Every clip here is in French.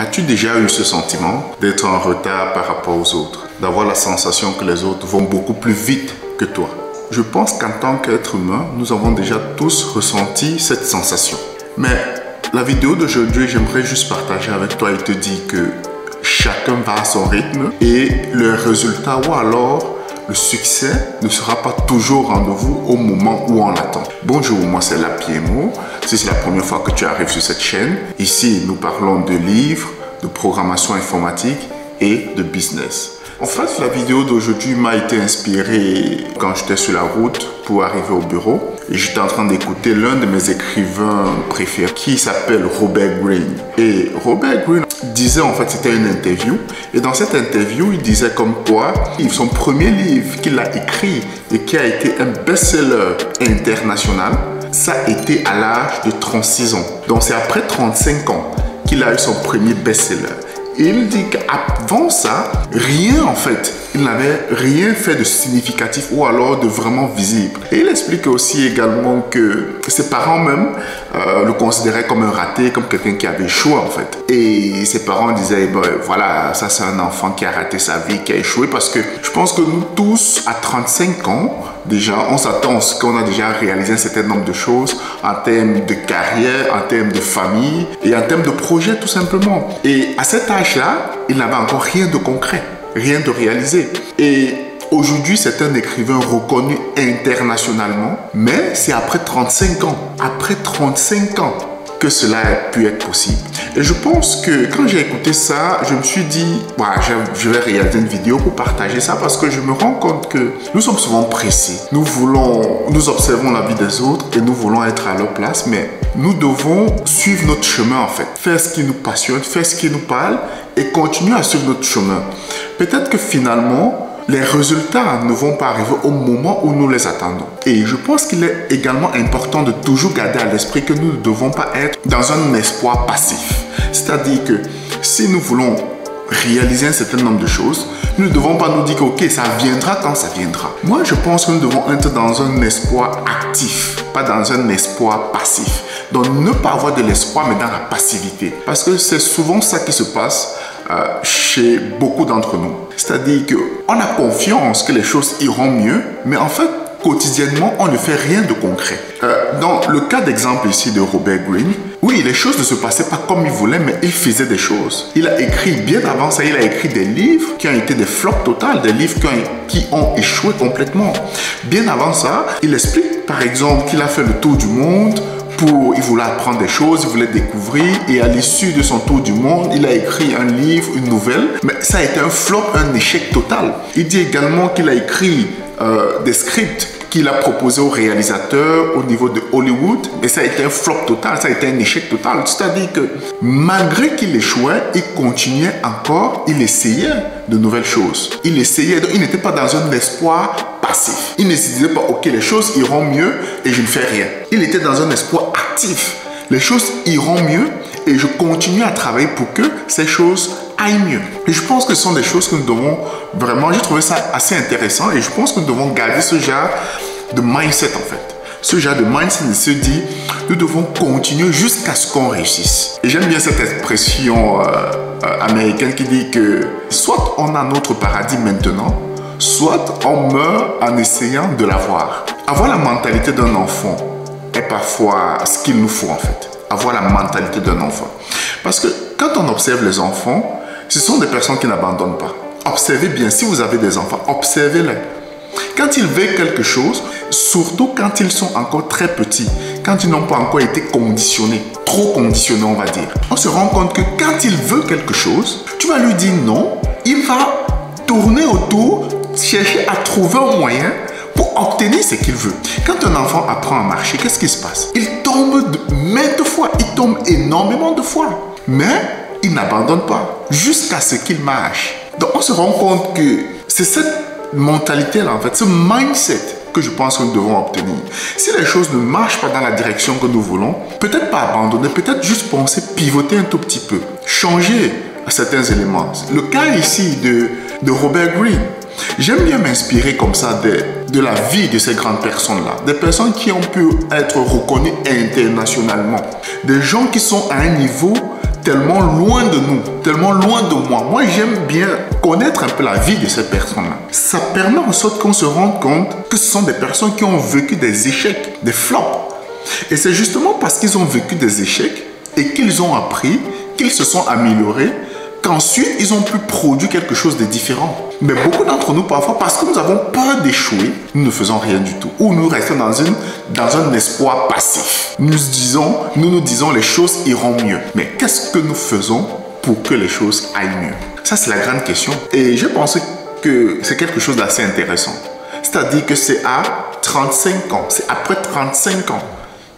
As-tu déjà eu ce sentiment d'être en retard par rapport aux autres, d'avoir la sensation que les autres vont beaucoup plus vite que toi? Je pense qu'en tant qu'être humain, nous avons déjà tous ressenti cette sensation. Mais la vidéo d'aujourd'hui, j'aimerais juste partager avec toi et te dire que chacun va à son rythme et le résultat ou alors le succès ne sera pas toujours au rendez-vous au moment où on l'attend. Bonjour, moi c'est Lapiemo. Si c'est la première fois que tu arrives sur cette chaîne, ici nous parlons de livres, de programmation informatique et de business. En fait, la vidéo d'aujourd'hui m'a été inspirée quand j'étais sur la route pour arriver au bureau. Et j'étais en train d'écouter l'un de mes écrivains préférés qui s'appelle Robert Greene. Et Robert Greene disait, en fait, c'était une interview. Et dans cette interview, il disait comme quoi son premier livre qu'il a écrit et qui a été un best-seller international, ça a été à l'âge de 36 ans. Donc c'est après 35 ans qu'il a eu son premier best-seller. Et il dit qu'avant ça, rien en fait, il n'avait rien fait de significatif ou alors de vraiment visible. Et il explique aussi également que ses parents même le considéraient comme un raté, comme quelqu'un qui avait échoué en fait. Et ses parents disaient, ben, voilà, ça c'est un enfant qui a raté sa vie, qui a échoué, parce que je pense que nous tous, à 35 ans, déjà, on s'attend à ce qu'on a déjà réalisé un certain nombre de choses en termes de carrière, en termes de famille et en termes de projet tout simplement. Et à cet âge-là, il n'avait encore rien de concret, rien de réalisé. Et aujourd'hui, c'est un écrivain reconnu internationalement, mais c'est après 35 ans, que cela a pu être possible. Et je pense que quand j'ai écouté ça, je me suis dit, voilà, je vais réaliser une vidéo pour partager ça parce que je me rends compte que nous sommes souvent pressés. Nous observons la vie des autres et nous voulons être à leur place, mais nous devons suivre notre chemin en fait, faire ce qui nous passionne, faire ce qui nous parle et continuer à suivre notre chemin. Peut-être que finalement, les résultats ne vont pas arriver au moment où nous les attendons. Et je pense qu'il est également important de toujours garder à l'esprit que nous ne devons pas être dans un espoir passif. C'est-à-dire que si nous voulons réaliser un certain nombre de choses, nous ne devons pas nous dire que ok, ça viendra quand ça viendra. Moi, je pense que nous devons être dans un espoir actif, pas dans un espoir passif. Donc, ne pas avoir de l'espoir, mais dans la passivité. Parce que c'est souvent ça qui se passe chez beaucoup d'entre nous. C'est-à-dire qu'on a confiance que les choses iront mieux, mais en fait, quotidiennement, on ne fait rien de concret. Dans le cas d'exemple ici de Robert Greene, oui, les choses ne se passaient pas comme il voulait, mais il faisait des choses. Il a écrit, bien avant ça, il a écrit des livres qui ont été des flops totales, des livres qui ont échoué complètement. Bien avant ça, il explique, par exemple, qu'il a fait le tour du monde, il voulait apprendre des choses, il voulait découvrir, et à l'issue de son tour du monde, il a écrit un livre, une nouvelle, mais ça a été un flop, un échec total. Il dit également qu'il a écrit des scripts qu'il a proposés aux réalisateurs au niveau de Hollywood, et ça a été un flop total, ça a été un échec total. C'est-à-dire que malgré qu'il échouait, il continuait encore, il essayait de nouvelles choses. Il essayait, donc il n'était pas dans un espoir passif. Il ne se disait pas, ok, les choses iront mieux et je ne fais rien. Il était dans un espoir actif. Les choses iront mieux et je continue à travailler pour que ces choses aillent mieux. Et je pense que ce sont des choses que nous devons vraiment, j'ai trouvé ça assez intéressant et je pense que nous devons garder ce genre de mindset en fait. Ce genre de mindset se dit, nous devons continuer jusqu'à ce qu'on réussisse. Et j'aime bien cette expression américaine qui dit que soit on a notre paradis maintenant, soit on meurt en essayant de l'avoir. Avoir la mentalité d'un enfant est parfois ce qu'il nous faut en fait. Avoir la mentalité d'un enfant. Parce que quand on observe les enfants, ce sont des personnes qui n'abandonnent pas. Observez bien, si vous avez des enfants, observez-les. Quand ils veulent quelque chose, surtout quand ils sont encore très petits, quand ils n'ont pas encore été conditionnés, trop conditionnés on va dire, on se rend compte que quand il veut quelque chose, tu vas lui dire non, il va tourner autour, chercher à trouver un moyen pour obtenir ce qu'il veut. Quand un enfant apprend à marcher, qu'est-ce qui se passe? Il tombe maintes fois, il tombe énormément de fois, mais il n'abandonne pas jusqu'à ce qu'il marche. Donc on se rend compte que c'est cette mentalité-là, en fait, ce mindset que je pense que nous devons obtenir. Si les choses ne marchent pas dans la direction que nous voulons, peut-être pas abandonner, peut-être juste penser, pivoter un tout petit peu, changer certains éléments. Le cas ici de Robert Greene, j'aime bien m'inspirer comme ça de la vie de ces grandes personnes-là, des personnes qui ont pu être reconnues internationalement, des gens qui sont à un niveau tellement loin de nous, tellement loin de moi. Moi, j'aime bien connaître un peu la vie de ces personnes-là. Ça permet en sorte qu'on se rende compte que ce sont des personnes qui ont vécu des échecs, des flops. Et c'est justement parce qu'ils ont vécu des échecs et qu'ils ont appris, qu'ils se sont améliorés, qu'ensuite, ils ont pu produire quelque chose de différent. Mais beaucoup d'entre nous, parfois, parce que nous avons peur d'échouer, nous ne faisons rien du tout. Ou nous restons dans un espoir passif. Nous nous disons les choses iront mieux. Mais qu'est-ce que nous faisons pour que les choses aillent mieux? Ça, c'est la grande question. Et je pense que c'est quelque chose d'assez intéressant. C'est-à-dire que c'est à 35 ans, c'est après 35 ans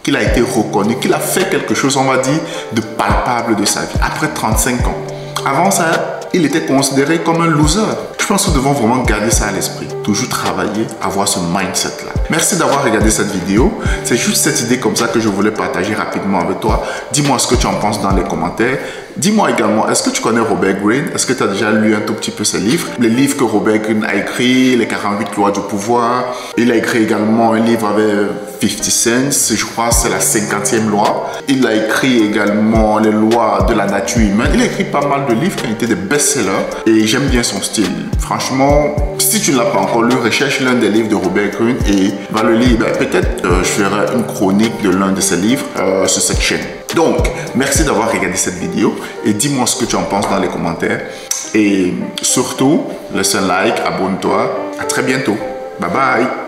qu'il a été reconnu, qu'il a fait quelque chose, on va dire, de palpable de sa vie. Après 35 ans. Avant ça, il était considéré comme un loser. Je pense que nous devons vraiment garder ça à l'esprit. Toujours travailler, avoir ce mindset-là. Merci d'avoir regardé cette vidéo. C'est juste cette idée comme ça que je voulais partager rapidement avec toi. Dis-moi ce que tu en penses dans les commentaires. Dis-moi également, est-ce que tu connais Robert Greene? Est-ce que tu as déjà lu un tout petit peu ses livres? Les livres que Robert Greene a écrits, les 48 lois du pouvoir. Il a écrit également un livre avec 50 cents, je crois c'est la 50e loi. Il a écrit également les lois de la nature humaine. Il a écrit pas mal de livres qui ont été des best-sellers et j'aime bien son style. Franchement, si tu ne l'as pas encore lu, recherche l'un des livres de Robert Greene et va le lire. Peut-être je ferai une chronique de l'un de ses livres sur cette chaîne. Donc, merci d'avoir regardé cette vidéo et dis-moi ce que tu en penses dans les commentaires. Et surtout, laisse un like, abonne-toi. À très bientôt. Bye bye.